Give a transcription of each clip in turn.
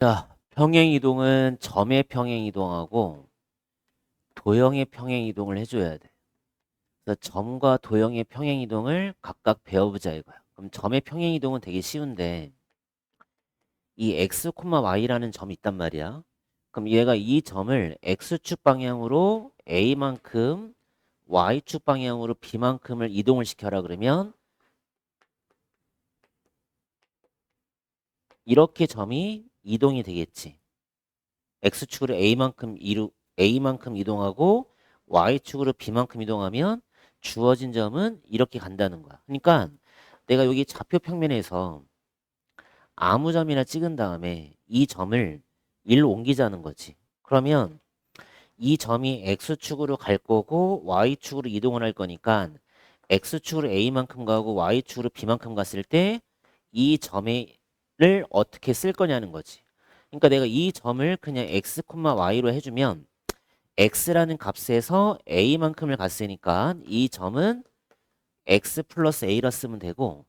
자, 평행이동은 점의 평행이동하고 도형의 평행이동을 해줘야 돼. 그래서 점과 도형의 평행이동을 각각 배워보자 이거야. 그럼 점의 평행이동은 되게 쉬운데 이 x, y라는 점이 있단 말이야. 그럼 얘가 이 점을 x축 방향으로 a만큼 y축 방향으로 b만큼을 이동을 시켜라 그러면 이렇게 점이 이동이 되겠지. x축으로 a만큼 이동하고 y축으로 b만큼 이동하면 주어진 점은 이렇게 간다는 거야. 그러니까 내가 여기 좌표 평면에서 아무 점이나 찍은 다음에 이 점을 1로 옮기자는 거지. 그러면 이 점이 x축으로 갈 거고 y축으로 이동을 할 거니까 x축으로 a만큼 가고 y축으로 b만큼 갔을 때 이 점을 어떻게 쓸 거냐는 거지. 그러니까 내가 이 점을 그냥 x, y로 해주면 x라는 값에서 a만큼을 갔으니까 이 점은 x 플러스 a라 쓰면 되고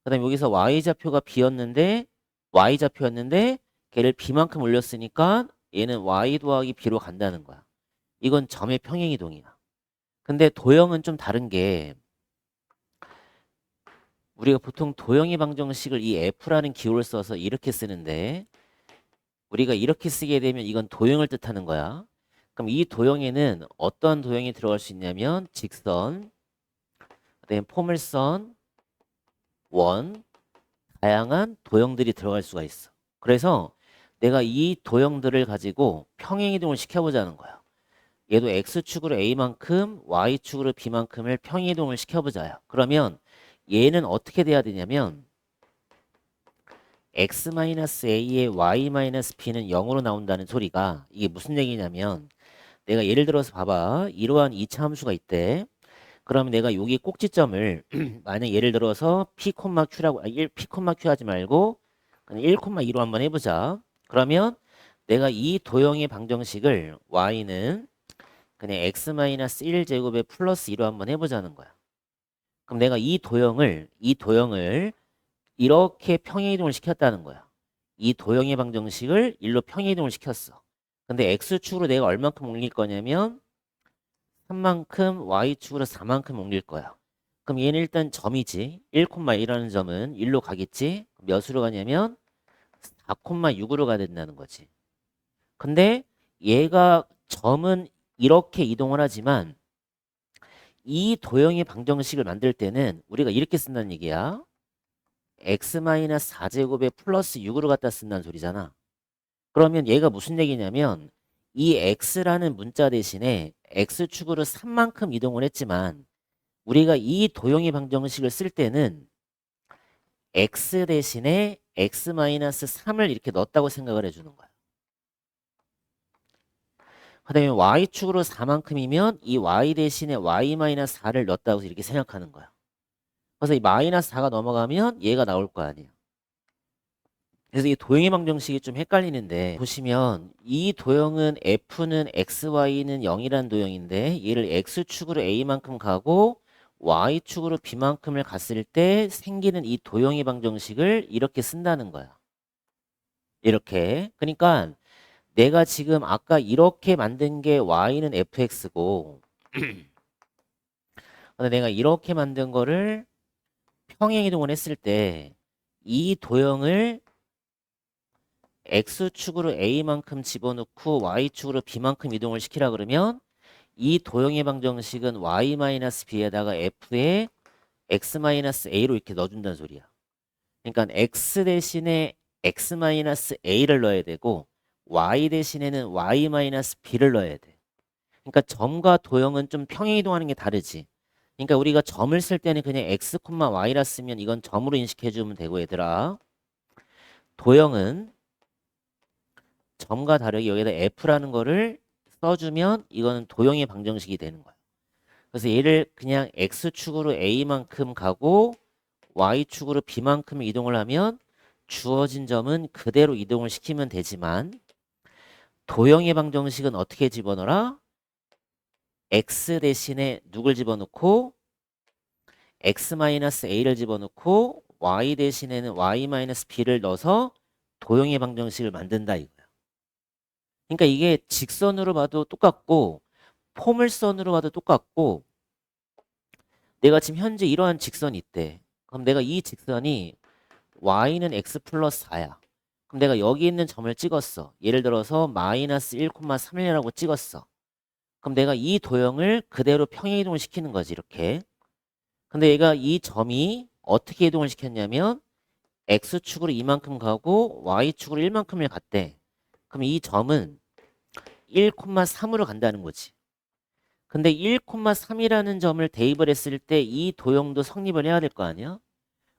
그 다음에 여기서 y좌표였는데 걔를 b만큼 올렸으니까 얘는 y 더하기 b로 간다는 거야. 이건 점의 평행이동이야. 근데 도형은 좀 다른 게 우리가 보통 도형의 방정식을 이 f라는 기호를 써서 이렇게 쓰는데 우리가 이렇게 쓰게 되면 이건 도형을 뜻하는 거야. 그럼 이 도형에는 어떤 도형이 들어갈 수 있냐면 직선, 그다음에 포물선, 원, 다양한 도형들이 들어갈 수가 있어. 그래서 내가 이 도형들을 가지고 평행이동을 시켜보자는 거야. 얘도 x축으로 a만큼 y축으로 b만큼을 평행이동을 시켜보자요. 그러면 얘는 어떻게 돼야 되냐면 x-a의 y-b는 0으로 나온다는 소리가 이게 무슨 얘기냐면 내가 예를 들어서 봐봐. 이러한 이차 함수가 있대. 그러면 내가 여기 꼭지점을 만약 예를 들어서 p,q라고 p,q 하지 말고 그냥 1,2로 한번 해보자. 그러면 내가 이 도형의 방정식을 y는 그냥 x-1제곱에 플러스 2로 한번 해보자는 거야. 그럼 내가 이 도형을 이렇게 평행이동을 시켰다는 거야. 이 도형의 방정식을 1로 평행이동을 시켰어. 근데 x축으로 내가 얼만큼 옮길 거냐면 3만큼 y축으로 4만큼 옮길 거야. 그럼 얘는 일단 점이지. 1,1라는 점은 1로 가겠지. 몇으로 가냐면 4,6으로 가야 된다는 거지. 근데 얘가 점은 이렇게 이동을 하지만 이 도형의 방정식을 만들 때는 우리가 이렇게 쓴다는 얘기야. x-4제곱에 플러스 6으로 갖다 쓴다는 소리잖아. 그러면 얘가 무슨 얘기냐면 이 x라는 문자 대신에 x축으로 3만큼 이동을 했지만 우리가 이 도형의 방정식을 쓸 때는 x 대신에 x-3을 이렇게 넣었다고 생각을 해주는 거야. 그 다음에 y축으로 4만큼이면 이 y 대신에 y-4를 넣었다고 이렇게 생각하는 거야. 그래서 이 마이너스 4가 넘어가면 얘가 나올 거 아니야. 그래서 이 도형의 방정식이 좀 헷갈리는데 보시면 이 도형은 f는 xy는 0이라는 도형인데 얘를 x축으로 a만큼 가고 y축으로 b만큼을 갔을 때 생기는 이 도형의 방정식을 이렇게 쓴다는 거야. 이렇게. 그러니까 내가 지금 아까 이렇게 만든 게 y는 fx고 근데 내가 이렇게 만든 거를 평행이동을 했을 때 이 도형을 x축으로 a만큼 집어넣고 y축으로 b만큼 이동을 시키라 그러면 이 도형의 방정식은 y-b에다가 f에 x-a로 이렇게 넣어준다는 소리야. 그러니까 x 대신에 x-a를 넣어야 되고 y 대신에는 y-b를 넣어야 돼. 그러니까 점과 도형은 좀 평행이동하는 게 다르지. 그러니까 우리가 점을 쓸 때는 그냥 x, y라 쓰면 이건 점으로 인식해주면 되고 얘들아. 도형은 점과 다르게 여기다 f라는 거를 써주면 이거는 도형의 방정식이 되는 거야. 그래서 얘를 그냥 x축으로 a만큼 가고 y축으로 b만큼 이동을 하면 주어진 점은 그대로 이동을 시키면 되지만 도형의 방정식은 어떻게 집어넣어라? x 대신에 누굴 집어넣고 x-a를 집어넣고 y 대신에는 y-b를 넣어서 도형의 방정식을 만든다 이거야. 그러니까 이게 직선으로 봐도 똑같고 포물선으로 봐도 똑같고 내가 지금 현재 이러한 직선이 있대. 그럼 내가 이 직선이 y는 x 플러스 4야. 그럼 내가 여기 있는 점을 찍었어. 예를 들어서 마이너스 1,3이라고 찍었어. 그럼 내가 이 도형을 그대로 평행이동을 시키는 거지 이렇게. 근데 얘가 이 점이 어떻게 이동을 시켰냐면 x축으로 이만큼 가고 y축으로 1만큼을 갔대. 그럼 이 점은 1,3으로 간다는 거지. 근데 1,3이라는 점을 대입을 했을 때 이 도형도 성립을 해야 될 거 아니야?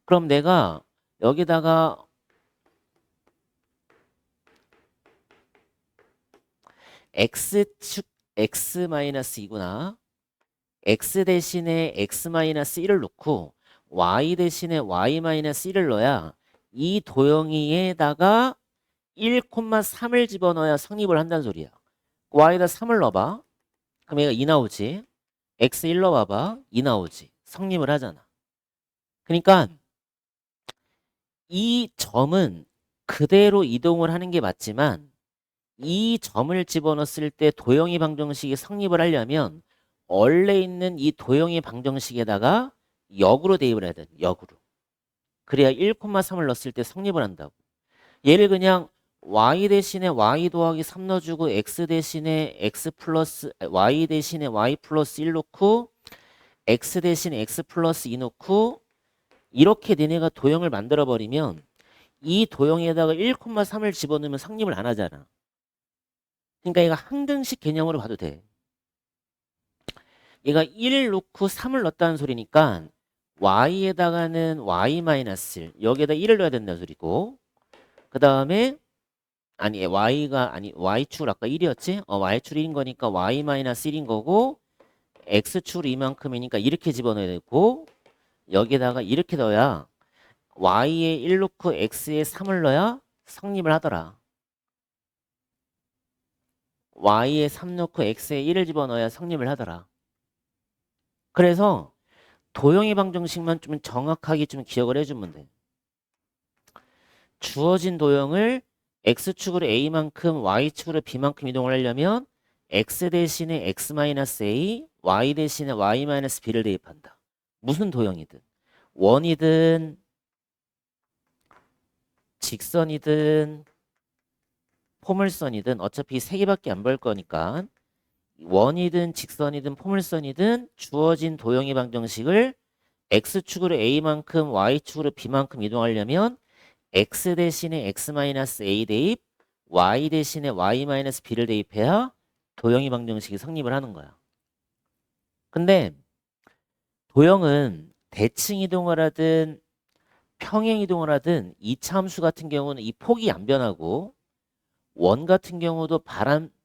그럼 내가 여기다가 x축 x-2구나. x 대신에 x-1을 넣고 y 대신에 y-1을 넣어야 이 도형이에다가 1,3을 집어넣어야 성립을 한다는 소리야. y에다 3을 넣어봐. 그럼 얘가 2 나오지. x 1 넣어봐봐. 2 나오지. 성립을 하잖아. 그러니까 이 점은 그대로 이동을 하는 게 맞지만 이 점을 집어넣었을 때 도형의 방정식이 성립을 하려면 원래 있는 이 도형의 방정식에다가 역으로 대입을 해야 돼. 역으로. 그래야 1,3을 넣었을 때 성립을 한다고. 얘를 그냥 y 대신에 y 더하기 3 넣어주고 x 대신에 x 플러스 y 대신에 y 플러스 1 넣고 x 대신에 x 플러스 2 넣고 이렇게 니네가 도형을 만들어 버리면 이 도형에다가 1,3을 집어넣으면 성립을 안 하잖아. 그러니까 얘가 항등식 개념으로 봐도 돼. 얘가 1을 넣고 3을 넣었다는 소리니까 y에다가는 y-1 여기에다 1을 넣어야 된다는 소리고 그 다음에 아니 y축을 아까 1이었지? y축 1인 거니까 y-1인 거고 x축으로 이만큼이니까 이렇게 집어넣어야 되고 여기에다가 이렇게 넣어야 y에 1 넣고 x에 3을 넣어야 성립을 하더라. y에 3 넣고 x에 1을 집어넣어야 성립을 하더라. 그래서 도형의 방정식만 좀 정확하게 좀 기억을 해주면 돼. 주어진 도형을 x축으로 a만큼 y축으로 b만큼 이동을 하려면 x 대신에 x-a, y 대신에 y-b를 대입한다. 무슨 도형이든. 원이든 직선이든 포물선이든 어차피 세 개밖에 안 볼 거니까 원이든 직선이든 포물선이든 주어진 도형의 방정식을 x축으로 a만큼 y축으로 b만큼 이동하려면 x 대신에 x-a 대입 y 대신에 y-b를 대입해야 도형의 방정식이 성립을 하는 거야. 근데 도형은 대칭 이동을 하든 평행 이동을 하든 이차 함수 같은 경우는 이 폭이 안 변하고 원 같은 경우도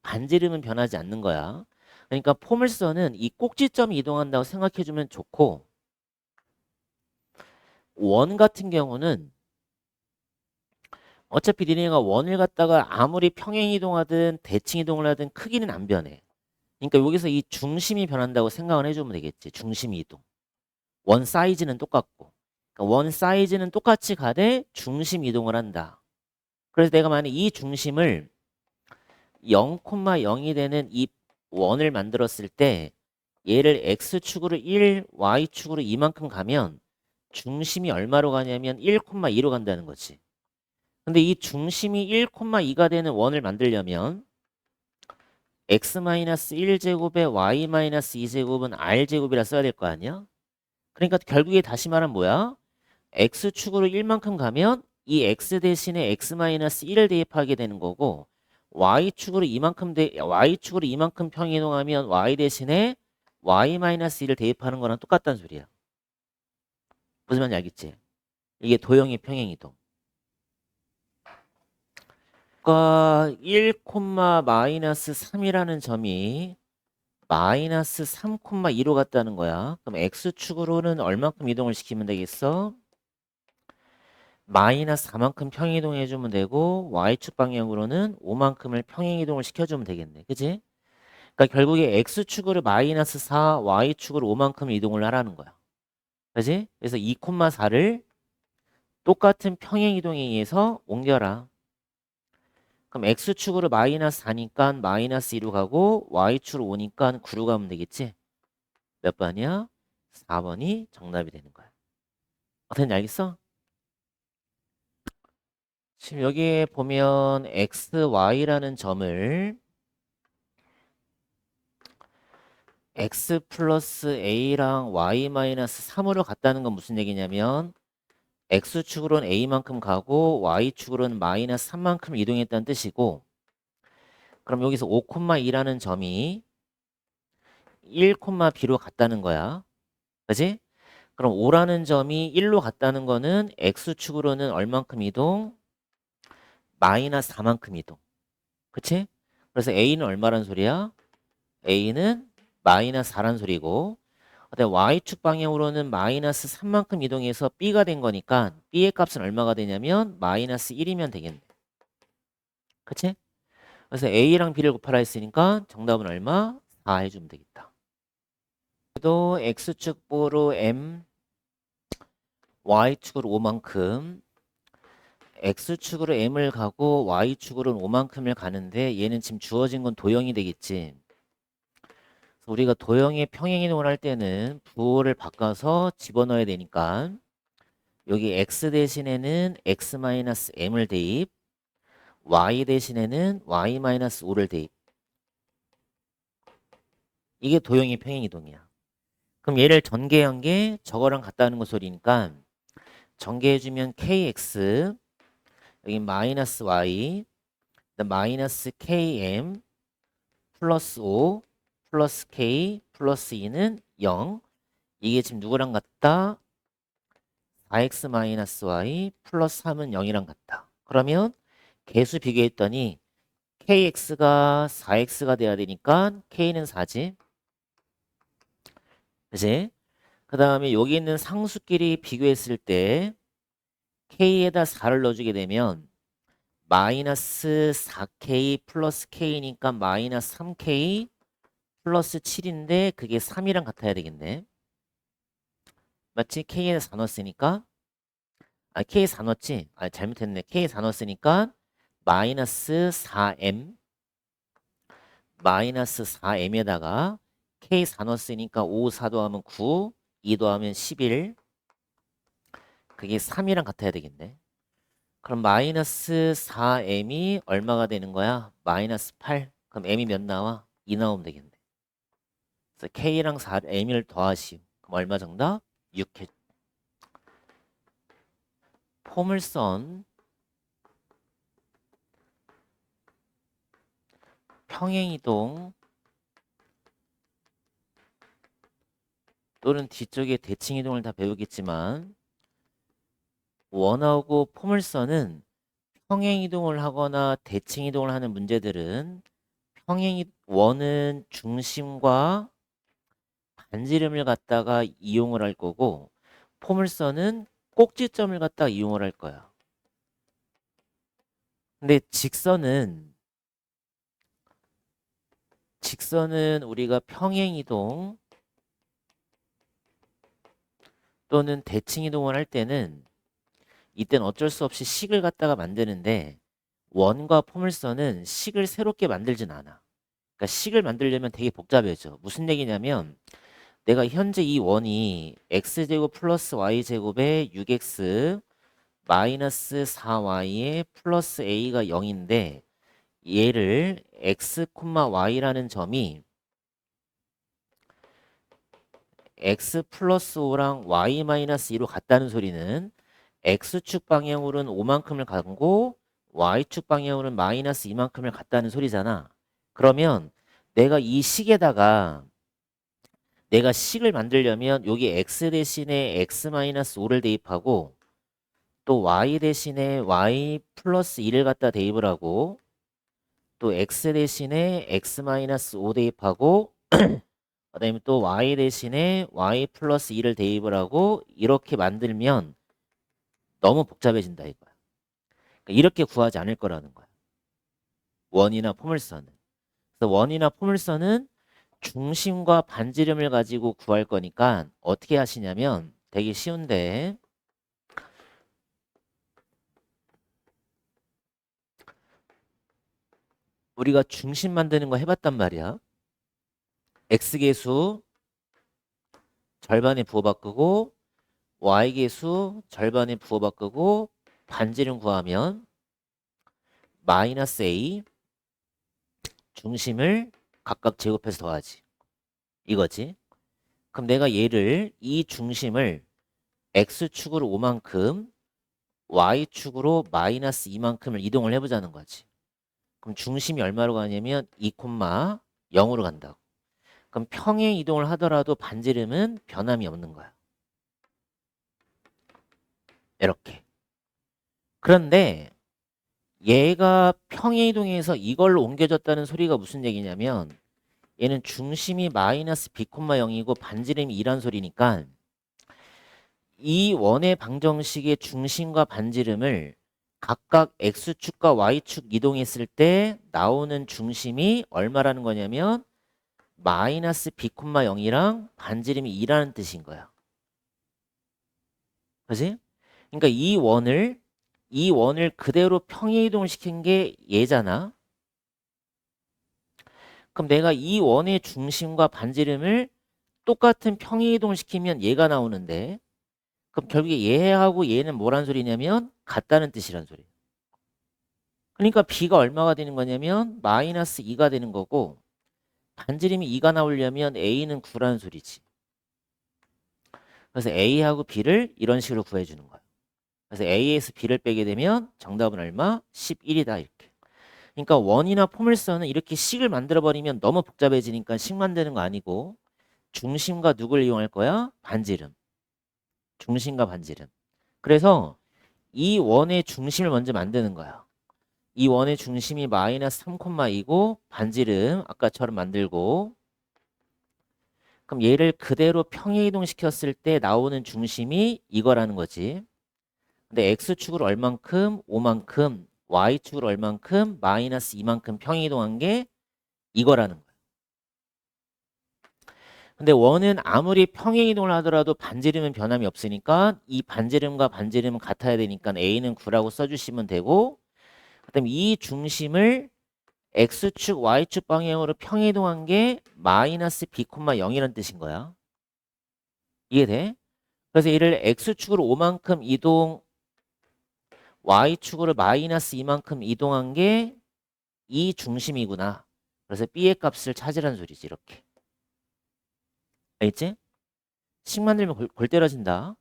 반지름은 변하지 않는 거야. 그러니까 포물선은 이 꼭지점이 이동한다고 생각해주면 좋고 원 같은 경우는 어차피 니네가 원을 갖다가 아무리 평행 이동하든 대칭 이동을 하든 크기는 안 변해. 그러니까 여기서 이 중심이 변한다고 생각을 해주면 되겠지. 중심 이동. 원 사이즈는 똑같고. 그러니까 원 사이즈는 똑같이 가되 중심 이동을 한다. 그래서 내가 만약 이 중심을 0,0이 되는 이 원을 만들었을 때 얘를 x축으로 1, y축으로 이만큼 가면 중심이 얼마로 가냐면 1,2로 간다는 거지. 근데 이 중심이 1,2가 되는 원을 만들려면 x-1제곱에 y-2제곱은 r제곱이라 써야 될 거 아니야? 그러니까 결국에 다시 말하면 뭐야? x축으로 1만큼 가면 이 x 대신에 x-1을 대입하게 되는 거고 y축으로 이만큼 평이동하면 y 대신에 y-1을 대입하는 거랑 똑같다는 소리야. 무슨 말인지 알겠지? 이게 도형의 평행이동. 그러니까 1,-3이라는 점이 마이너스 3,2로 갔다는 거야. 그럼 x축으로는 얼만큼 이동을 시키면 되겠어? 마이너스 4만큼 평행이동해 주면 되고 y축 방향으로는 5만큼을 평행이동을 시켜주면 되겠네. 그치? 그러니까 결국에 x축으로 마이너스 4, y축으로 5만큼 이동을 하라는 거야. 그치? 그래서 2,4를 똑같은 평행이동에 의해서 옮겨라. 그럼 x축으로 마이너스 4니까 마이너스 2로 가고 y축으로 5니까 9로 가면 되겠지? 몇 번이야? 4번이 정답이 되는 거야. 어떻게 알겠어? 지금 여기에 보면 x, y라는 점을 x 플러스 a랑 y 마이너스 3으로 갔다는 건 무슨 얘기냐면 x축으로는 a만큼 가고 y축으로는 마이너스 3만큼 이동했다는 뜻이고, 그럼 여기서 5,2라는 점이 1,b로 갔다는 거야. 그지? 그럼 5라는 점이 1로 갔다는 거는 x축으로는 얼만큼 이동? 마이너스 4만큼 이동. 그치? 그래서 a는 얼마란 소리야? a는 마이너스 4란 소리고, 그다음에 y축 방향으로는 마이너스 3만큼 이동해서 b가 된 거니까 b의 값은 얼마가 되냐면 마이너스 1이면 되겠네. 그치? 그래서 a랑 b를 곱하라 했으니까 정답은 얼마? 4 해주면 되겠다. 또 x축으로 m, y축으로 5만큼, x축으로 m을 가고 y축으로는 5만큼을 가는데 얘는 지금 주어진 건 도형이 되겠지. 그래서 우리가 도형의 평행이동을 할 때는 부호를 바꿔서 집어넣어야 되니까 여기 x 대신에는 x-m을 대입, y 대신에는 y-5를 대입. 이게 도형의 평행이동이야. 그럼 얘를 전개한 게 저거랑 같다는 거 소리니까 전개해주면 kx, 여기 마이너스 y, 마이너스 km, 플러스 5, 플러스 k, 플러스 2는 0. 이게 지금 누구랑 같다? 4x-y 플러스 3은 0이랑 같다. 그러면 개수 비교했더니 kx가 4x가 돼야 되니까 k는 4지. 그치? 그 다음에 여기 있는 상수끼리 비교했을 때 k에다 4를 넣어주게 되면 마이너스 4k 플러스 k니까 마이너스 3k 플러스 7인데 그게 3이랑 같아야 되겠네. 맞지? k에다 4 넣었으니까 k에 4 넣었지? 잘못했네. k에 4 넣었으니까 마이너스 4m 마이너스 4m에다가 k 4 넣었으니까 5, 4 더하면 9, 2 더하면 11. 그게 3이랑 같아야 되겠네. 그럼 마이너스 4m이 얼마가 되는 거야? 마이너스 8. 그럼 m이 몇 나와? 2 나오면 되겠네. 그래서 k랑 4m을 더하시오. 그럼 얼마 정답? 6. 포물선 평행이동 또는 뒤쪽에 대칭이동을 다 배우겠지만 원하고 포물선은 평행이동을 하거나 대칭이동을 하는 문제들은 원은 중심과 반지름을 갖다가 이용을 할 거고 포물선은 꼭지점을 갖다가 이용을 할 거야. 근데 직선은 우리가 평행이동 또는 대칭이동을 할 때는 이때는 어쩔 수 없이 식을 갖다가 만드는데 원과 포물선은 식을 새롭게 만들진 않아. 그러니까 식을 만들려면 되게 복잡해져. 무슨 얘기냐면 내가 현재 이 원이 x제곱 플러스 y제곱에 6x 마이너스 4y에 플러스 a가 0인데 얘를 x, y라는 점이 x 플러스 5랑 y 마이너스 2로 같다는 소리는 x축 방향으로는 5만큼을 가고 y축 방향으로는 마이너스 2만큼을 갔다는 소리잖아. 그러면 내가 이 식에다가 내가 식을 만들려면 여기 x 대신에 x 마이너스 5를 대입하고 또 y 대신에 y 플러스 2를 갖다 대입을 하고 또 x 대신에 x 마이너스 5 대입하고 그다음에 또 y 대신에 y 플러스 2를 대입을 하고 이렇게 만들면 너무 복잡해진다 이거야. 그러니까 이렇게 구하지 않을 거라는 거야. 원이나 포물선은. 그래서 원이나 포물선은 중심과 반지름을 가지고 구할 거니까 어떻게 하시냐면 되게 쉬운데 우리가 중심 만드는 거 해봤단 말이야. x계수 절반에 부호 바꾸고 y계수 절반에 부호 바꾸고 반지름 구하면 마이너스 a 중심을 각각 제곱해서 더하지. 이거지. 그럼 내가 얘를 이 중심을 x축으로 5만큼 y축으로 마이너스 2만큼을 이동을 해보자는 거지. 그럼 중심이 얼마로 가냐면 2,0으로 간다고. 그럼 평행 이동을 하더라도 반지름은 변함이 없는 거야. 이렇게. 그런데 얘가 평행 이동해서 이걸로 옮겨졌다는 소리가 무슨 얘기냐면 얘는 중심이 마이너스 b,0이고 반지름이 2란 소리니까 이 원의 방정식의 중심과 반지름을 각각 x축과 y축 이동했을 때 나오는 중심이 얼마라는 거냐면 마이너스 b,0이랑 반지름이 2라는 뜻인 거야. 그지? 그러니까 이 원을 그대로 평행 이동을 시킨 게 얘잖아. 그럼 내가 이 원의 중심과 반지름을 똑같은 평행 이동을 시키면 얘가 나오는데 그럼 결국에 얘하고 얘는 뭐란 소리냐면 같다는 뜻이란 소리. 그러니까 b가 얼마가 되는 거냐면 마이너스 2가 되는 거고 반지름이 2가 나오려면 a는 9라는 소리지. 그래서 a하고 b를 이런 식으로 구해주는 거야. 그래서 a에서 b를 빼게 되면 정답은 얼마? 11이다 이렇게. 그러니까 원이나 포물선은 이렇게 식을 만들어버리면 너무 복잡해지니까 식 만드는 거 아니고 중심과 누굴 이용할 거야? 반지름. 중심과 반지름. 그래서 이 원의 중심을 먼저 만드는 거야. 이 원의 중심이 마이너스 3,2고 반지름 아까처럼 만들고 그럼 얘를 그대로 평행 이동시켰을 때 나오는 중심이 이거라는 거지. 근데 x축으로 얼만큼? 5만큼 y축으로 얼만큼? 마이너스 2만큼 평행 이동한 게 이거라는 거야. 근데 원은 아무리 평행 이동을 하더라도 반지름은 변함이 없으니까 이 반지름과 반지름은 같아야 되니까 a는 9라고 써주시면 되고 그다음에 이 중심을 x축, y축 방향으로 평행 이동한 게 마이너스 b,0이라는 뜻인 거야. 이해돼? 그래서 얘를 x축으로 5만큼 이동, y축으로 마이너스 2만큼 이동한 게 이 중심이구나. 그래서 b의 값을 찾으라는 소리지 이렇게. 알겠지? 식 만들면 골 때려진다.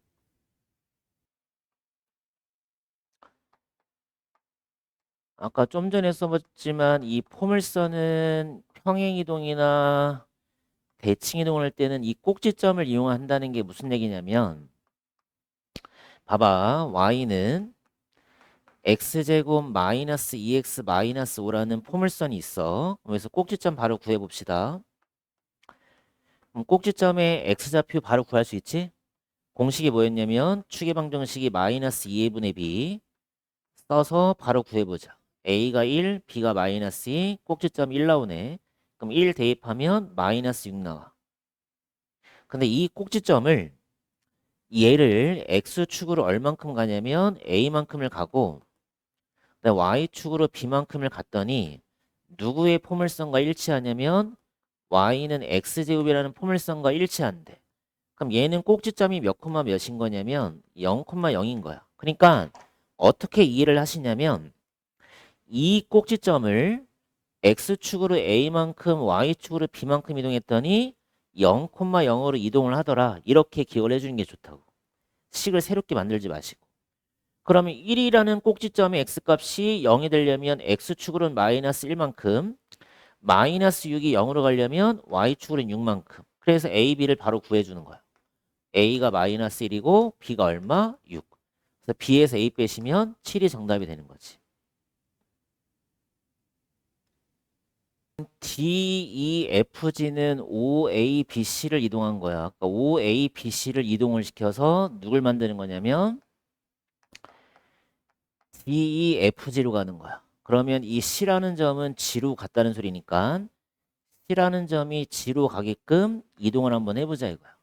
아까 좀 전에 써봤지만 이 포물선은 평행이동이나 대칭이동을 할 때는 이 꼭지점을 이용한다는 게 무슨 얘기냐면 봐봐. y는 x제곱 마이너스 2x 마이너스 5라는 포물선이 있어. 그래서 꼭지점 바로 구해봅시다. 그럼 꼭지점의 x좌표 바로 구할 수 있지? 공식이 뭐였냐면 축의 방정식이 마이너스 2분의 b 써서 바로 구해보자. a가 1, b가 마이너스 2, 꼭지점 1 나오네. 그럼 1 대입하면 마이너스 6 나와. 근데 이 꼭지점을 얘를 x축으로 얼만큼 가냐면 a만큼을 가고 y축으로 b만큼을 갔더니 누구의 포물선과 일치하냐면 y는 x제곱이라는 포물선과 일치한대. 그럼 얘는 꼭지점이 몇 콤마 몇인 거냐면 0,0인 거야. 그러니까 어떻게 이해를 하시냐면 이 꼭지점을 x축으로 a만큼 y축으로 b만큼 이동했더니 0,0으로 이동을 하더라. 이렇게 기억을 해주는 게 좋다고. 식을 새롭게 만들지 마시고. 그러면 1이라는 꼭지점의 x값이 0이 되려면 x축으로는 마이너스 1만큼 마이너스 6이 0으로 가려면 y축으로는 6만큼. 그래서 a, b를 바로 구해주는 거야. a가 마이너스 1이고 b가 얼마? 6. 그래서 b에서 a 빼시면 7이 정답이 되는 거지. DEFG는 OABC를 이동한 거야. 그러니까 OABC를 이동을 시켜서 누굴 만드는 거냐면 DEFG로 가는 거야. 그러면 이 C라는 점은 G로 갔다는 소리니까 C라는 점이 G로 가게끔 이동을 한번 해보자 이거야.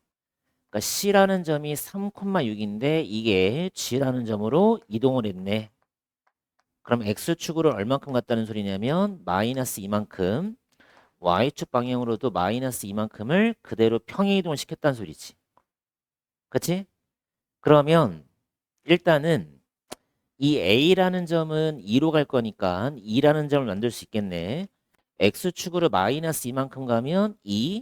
그러니까 C라는 점이 3,6인데 이게 G라는 점으로 이동을 했네. 그럼 x축으로 얼만큼 갔다는 소리냐면 마이너스 이만큼, y축 방향으로도 마이너스 이만큼을 그대로 평행이동을 시켰다는 소리지. 그치? 그러면 일단은 이 a라는 점은 2로 갈 거니까 2라는 점을 만들 수 있겠네. x축으로 마이너스 이만큼 가면 2,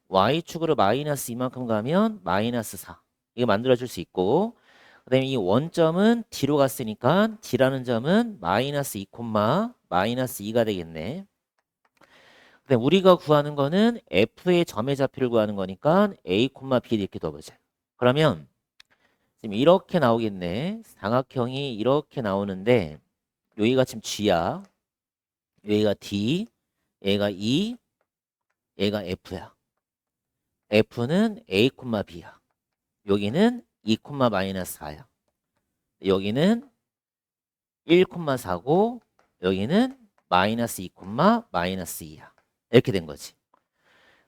y축으로 마이너스 이만큼 가면 마이너스 4. 이거 만들어줄 수 있고, 그 다음에 이 원점은 d로 갔으니까 d라는 점은 마이너스 2, 마이너스 2가 되겠네. 근데 우리가 구하는 거는 f의 점의 좌표를 구하는 거니까 a, b 이렇게 넣어보자. 그러면 지금 이렇게 나오겠네. 삼각형이 이렇게 나오는데 여기가 지금 g야. 여기가 d, 얘가 2, 얘가 f야. f는 a, b야. 여기는 2, 마이너스 4야. 여기는 1, 4고 여기는 마이너스 2, 마이너스 2야. 이렇게 된 거지.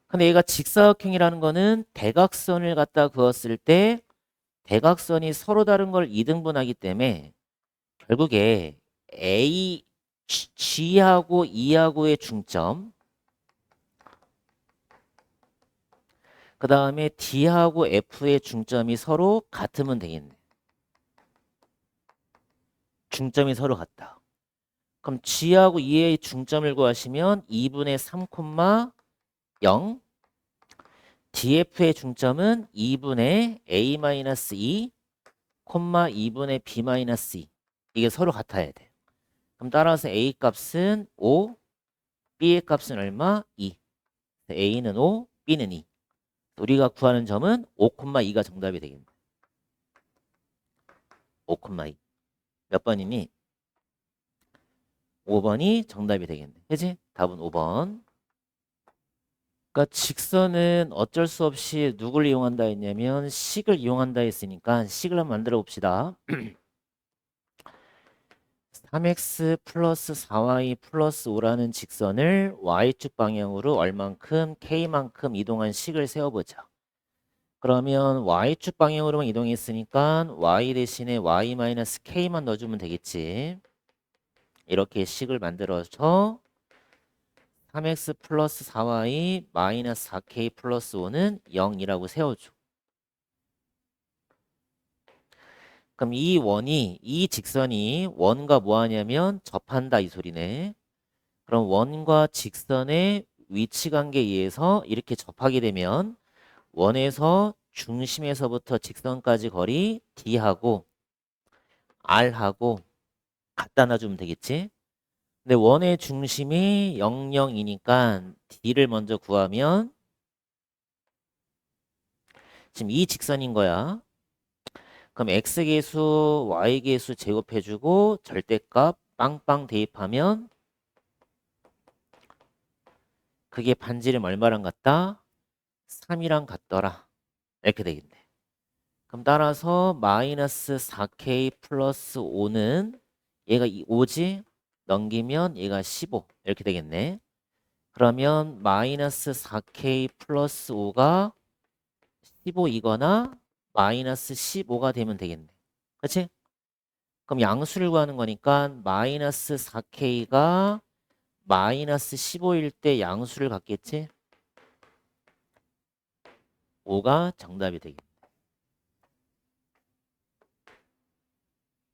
근데 얘가 직사각형이라는 거는 대각선을 갖다 그었을 때 대각선이 서로 다른 걸 이등분하기 때문에 결국에 A, G하고 E하고의 중점, 그 다음에 D하고 F의 중점이 서로 같으면 되겠네. 중점이 서로 같다. 그럼 G하고 E의 중점을 구하시면 2분의 3, 0, DF의 중점은 2분의 A-2, 2분의 B-2. 이게 서로 같아야 돼. 그럼 따라서 A 값은 5, B의 값은 얼마? 2. A는 5, B는 2. 우리가 구하는 점은 5,2가 정답이 되겠네. 5,2. 몇 번이니? 5번이 정답이 되겠네. 그지? 답은 5번. 그러니까 직선은 어쩔 수 없이 누굴 이용한다 했냐면 식을 이용한다 했으니까 식을 한번 만들어 봅시다. 3x 플러스 4y 플러스 5라는 직선을 y축 방향으로 얼만큼 k만큼 이동한 식을 세워보자. 그러면 y축 방향으로만 이동했으니까 y 대신에 y-k만 넣어주면 되겠지. 이렇게 식을 만들어서 3x 플러스 4y 마이너스 4k 플러스 5는 0이라고 세워줘. 그럼 이 직선이 원과 뭐 하냐면 접한다 이 소리네. 그럼 원과 직선의 위치 관계에 의해서 이렇게 접하게 되면 원에서 중심에서부터 직선까지 거리 D하고 R하고 갖다 놔주면 되겠지. 근데 원의 중심이 0, 0이니까 D를 먼저 구하면 지금 이 직선인 거야. 그럼 X계수, Y계수 제곱해주고 절대값 빵빵 대입하면 그게 반지름 얼마랑 같다? 3이랑 같더라. 이렇게 되겠네. 그럼 따라서 마이너스 4K 플러스 5는 얘가 5지? 넘기면 얘가 15 이렇게 되겠네. 그러면 마이너스 4K 플러스 5가 15이거나 마이너스 15가 되면 되겠네. 그치? 그럼 양수를 구하는 거니까 마이너스 4K가 마이너스 15일 때 양수를 갖겠지? 5가 정답이 되겠네.